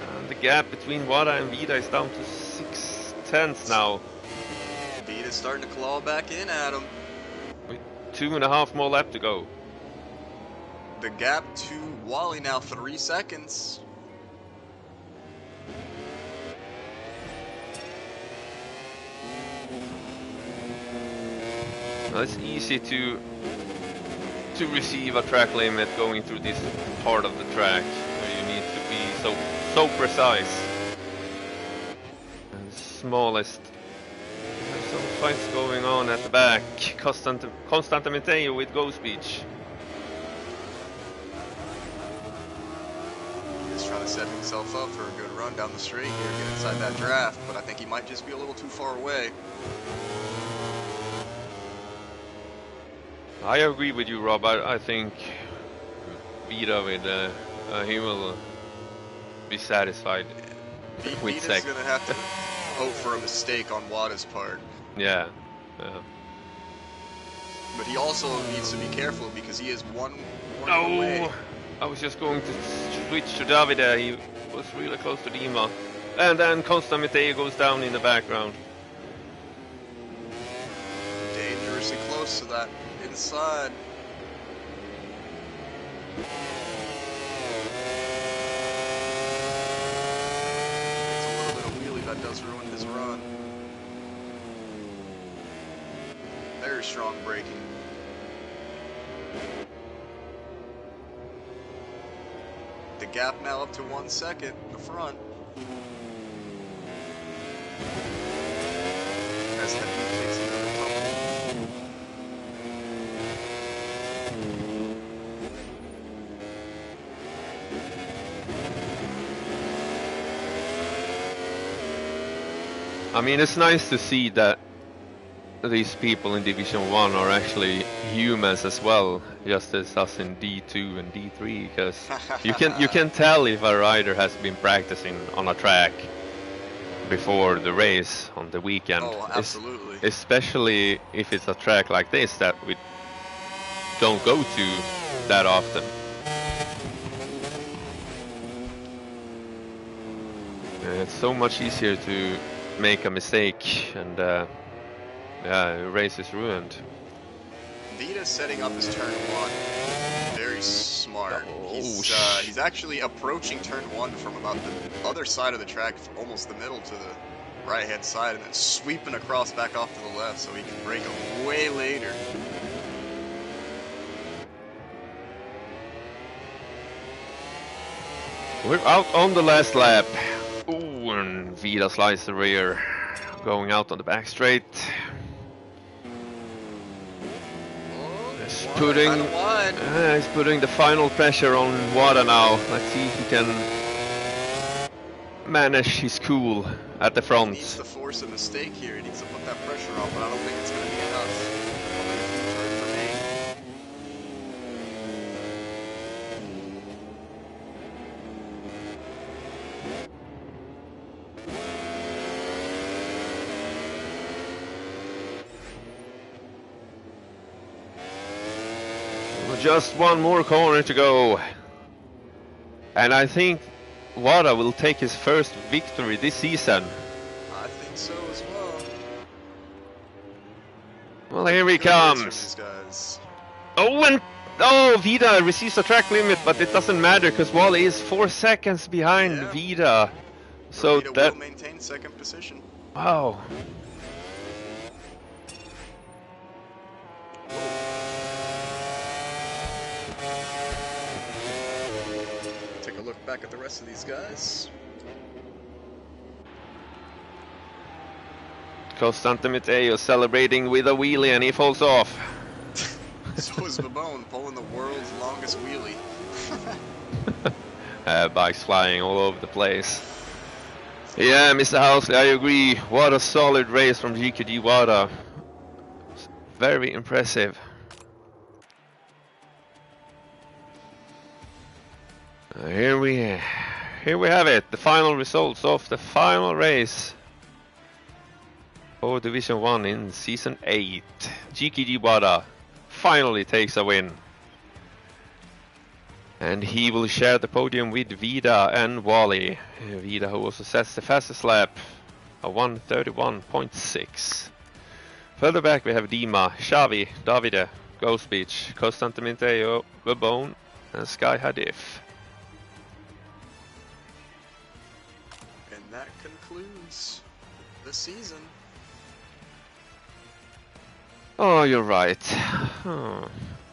And the gap between Wada and Vida is down to 6/10 now. Vita's starting to claw back in at him. With 2.5 more laps to go. The gap to Wally now 3 seconds. Now it's easy to receive a track limit going through this part of the track where you need to be so precise. And smallest. There's some fights going on at the back. Constantamente with Ghost Beach. He's trying to set himself up for a good run down the straight here, get inside that draft, but I think he might just be a little too far away. I agree with you, Rob. I think Vida with he will be satisfied with Vita's second. going to have to hope for a mistake on Wada's part. Yeah. But he also needs to be careful because he is one away. Oh, I was just going to switch to Davide. He was really close to Dima. And then Constantamente goes down in the background. Dangerously close to that inside. It's a little bit of wheelie that does ruin his run. Very strong braking. The gap now up to 1 second in the front. As that takes another tumble. I mean, it's nice to see that these people in Division 1 are actually humans as well, just as us in D2 and D3, because you can tell if a rider has been practicing on a track before the race on the weekend. Oh, absolutely. Especially if it's a track like this that we don't go to that often. It's so much easier to make a mistake, and yeah, race is ruined. Vita's setting up his turn 1. Very smart. He's actually approaching turn 1 from about the other side of the track, almost the middle to the right-hand side, and then sweeping across back off to the left so he can brake way later. We're out on the last lap. Ooh, and Vida slides the rear, going out on the back straight. He's putting the final pressure on Wada now. Let's see if he can manage his cool at the front. He needs to force a mistake here. He needs to put that pressure on, but I don't think it's going to be enough. Just one more corner to go, and I think Wada will take his first victory this season. I think so as well. Well, here he comes. Oh, Vida receives a track limit, but it doesn't matter because Wally is 4 seconds behind Vida. So Vida that will maintain second position. Wow. Look back at the rest of these guys. Constante Mateo celebrating with a wheelie and he falls off. So is Babone pulling the world's longest wheelie. Bikes flying all over the place. Yeah, Mr. Housley, I agree. What a solid race from GKG Wada. Very impressive. Here we have it, the final results of the final race for Division 1 in Season 8. GKG Wada finally takes a win. And he will share the podium with Vida and Wally. Vida who also sets the fastest lap, a 1:31.6. Further back we have Dima, Xavi, Davide, Ghost Beach, Constante Mateo, Babone and Sky Hadif. That concludes the season. Oh, you're right.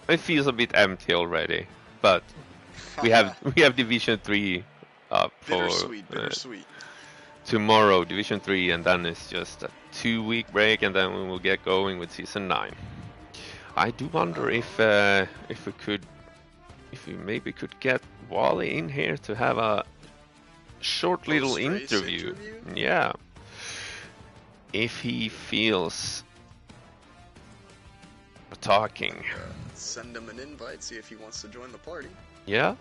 It feels a bit empty already, but we have Division 3 up for bittersweet. Tomorrow, Division 3, and then it's just a 2-week break, and then we will get going with Season 9. I do wonder if we maybe could get Wally in here to have a short little interview. Yeah, if he feels talking. Send him an invite, see if he wants to join the party. Yeah.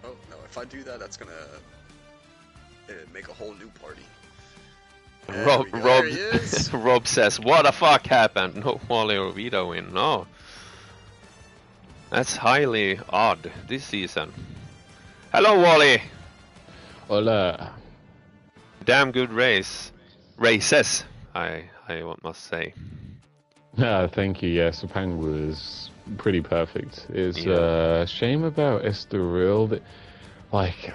Oh no, if I do that, that's gonna make a whole new party. Rob says, what the fuck happened? No Wally or Vida win. No, that's highly odd this season. Hello Wally. Hola. Damn good races, I must say. Thank you. Yeah, Sepang was pretty perfect. It's a shame about Estoril that, like,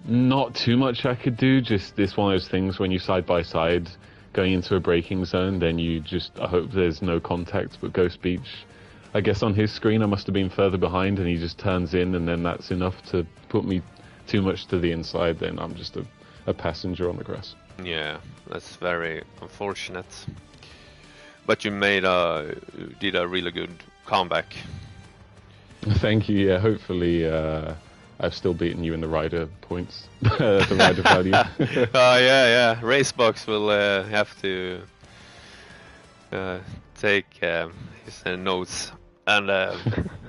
not too much I could do. Just this one of those things when you side by side going into a braking zone, then you just I hope there's no contact. But Ghost Beach, I guess on his screen I must have been further behind, and he just turns in, and then that's enough to put me too much to the inside. Then I'm just a passenger on the grass. Yeah, that's very unfortunate. But you did a really good comeback. Thank you. Yeah, hopefully I've still beaten you in the rider points, the rider value. Yeah. Racebox will have to take his notes and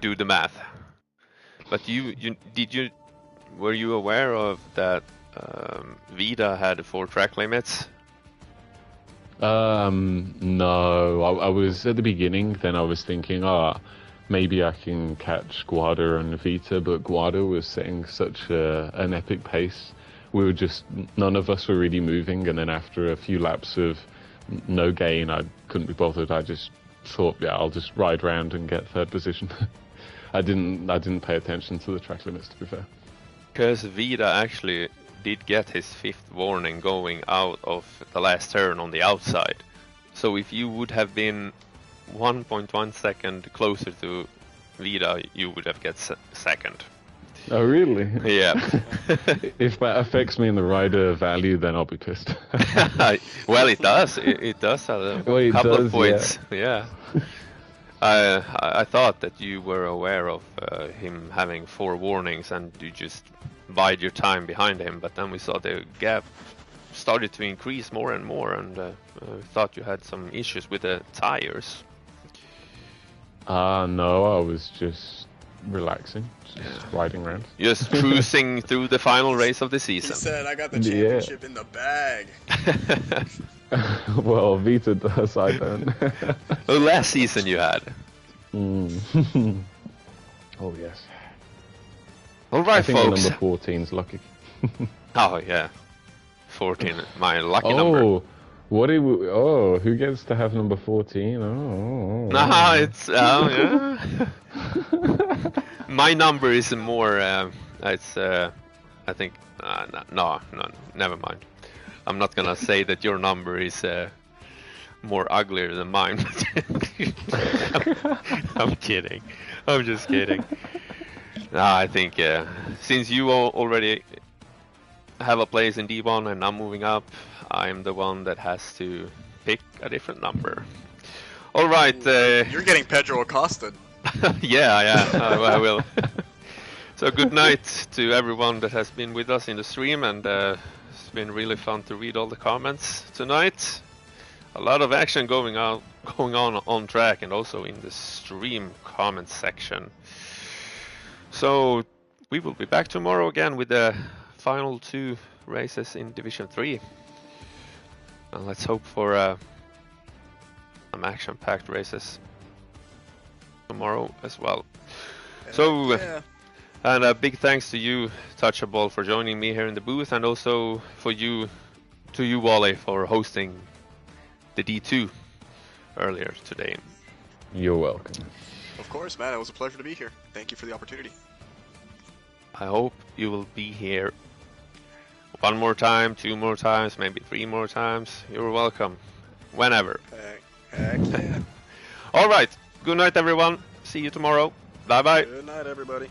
do the math. But were you aware of that? Vida had 4 track limits. No, I was at the beginning, then I was thinking, maybe I can catch Guada and Vita, but Guada was setting such an epic pace we were just, none of us were really moving, and then after a few laps of no gain, I couldn't be bothered. I just thought, yeah, I'll just ride round and get third position. I didn't pay attention to the track limits, to be fair. Because Vida actually did get his 5th warning going out of the last turn on the outside. So if you would have been 1.1 second closer to Vida, you would have get second. Oh, really? Yeah. If that affects me in the rider value, then I'll be pissed. Well, it does. It does have a couple of points. Yeah. I thought that you were aware of him having 4 warnings and you just bide your time behind him, but then we saw the gap started to increase more and more, and thought you had some issues with the tires. No, I was just relaxing, just riding around. Just cruising through the final race of the season. He said, I got the championship in the bag. Well, Vita does, I don't. Oh, last season you had. Oh, yes. Alright, I think folks. the number 14's lucky. Oh, yeah. 14, my lucky number. What do we, who gets to have number 14? Nah, it's, yeah. My number is more, it's, I think, no, never mind. I'm not gonna say that your number is more uglier than mine. I'm kidding. I'm just kidding. I think since you already have a place in D1 and I'm moving up, I'm the one that has to pick a different number. All right. You're getting Pedro accosted. Yeah, I will. So good night to everyone that has been with us in the stream, and it's been really fun to read all the comments tonight. A lot of action going on track and also in the stream comments section. So we will be back tomorrow again with the final 2 races in Division 3. And let's hope for some action-packed races tomorrow as well. So, and a big thanks to you, Touchable, for joining me here in the booth, and also to you, Wally, for hosting the D2 earlier today. You're welcome. Of course, man. It was a pleasure to be here. Thank you for the opportunity. I hope you will be here 1 more time, 2 more times, maybe 3 more times. You're welcome. Whenever. Heck yeah. All right. Good night, everyone. See you tomorrow. Bye-bye. Good night, everybody.